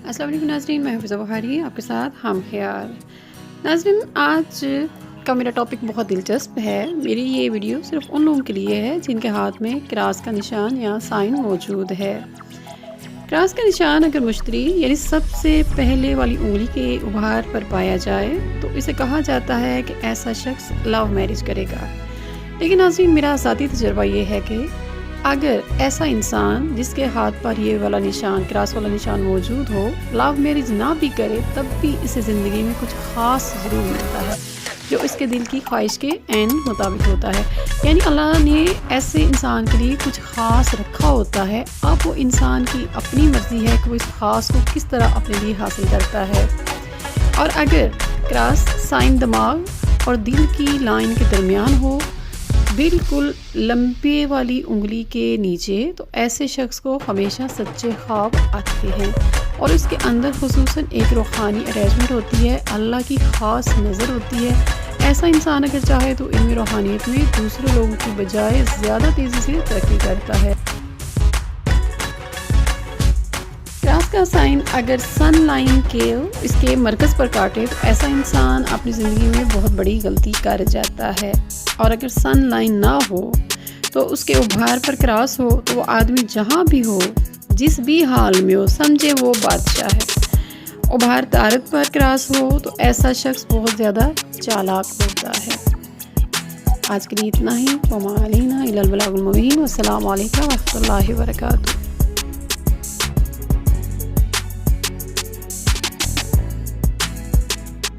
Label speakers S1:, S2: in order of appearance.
S1: السلام علیکم ناظرین، میں حفظہ بخاری آپ کے ساتھ ہم خیال۔ ناظرین، آج کا میرا ٹاپک بہت دلچسپ ہے۔ میری یہ ویڈیو صرف ان لوگوں کے لیے ہے جن کے ہاتھ میں کراس کا نشان یا سائن موجود ہے۔ کراس کا نشان اگر مشتری یعنی سب سے پہلے والی انگلی کے ابھار پر پایا جائے تو اسے کہا جاتا ہے کہ ایسا شخص لو میرج کرے گا۔ لیکن ناظرین، میرا ذاتی تجربہ یہ ہے کہ اگر ایسا انسان جس کے ہاتھ پر یہ والا نشان، کراس والا نشان موجود ہو، لو میرج نہ بھی کرے تب بھی اسے زندگی میں کچھ خاص ضرور ملتا ہے جو اس کے دل کی خواہش کے عین مطابق ہوتا ہے۔ یعنی اللہ نے ایسے انسان کے لیے کچھ خاص رکھا ہوتا ہے، اب وہ انسان کی اپنی مرضی ہے کہ وہ اس خاص کو کس طرح اپنے لیے حاصل کرتا ہے۔ اور اگر کراس سائن دماغ اور دل کی لائن کے درمیان ہو، بالکل لمبے والی انگلی کے نیچے، تو ایسے شخص کو ہمیشہ سچے خواب آتے ہیں اور اس کے اندر خصوصاً ایک روحانی ارینجمنٹ ہوتی ہے، اللہ کی خاص نظر ہوتی ہے۔ ایسا انسان اگر چاہے تو علمی روحانیت میں دوسرے لوگوں کی بجائے زیادہ تیزی سے ترقی کرتا ہے۔ کراس کا سائن اگر سن لائن کے اس کے مرکز پر کاٹے تو ایسا انسان اپنی زندگی میں بہت بڑی غلطی کر جاتا ہے، اور اگر سن لائن نہ ہو تو اس کے ابھار پر کراس ہو تو وہ آدمی جہاں بھی ہو، جس بھی حال میں ہو، سمجھے وہ بادشاہ ہے۔ ابھار طارت پر کراس ہو تو ایسا شخص بہت زیادہ چالاک ہوتا ہے۔ آج کے لیے اتنا ہی۔ وما علینا الا البلاغ المبین۔ والسلام علیکم ورحمۃ اللہ وبرکاتہ۔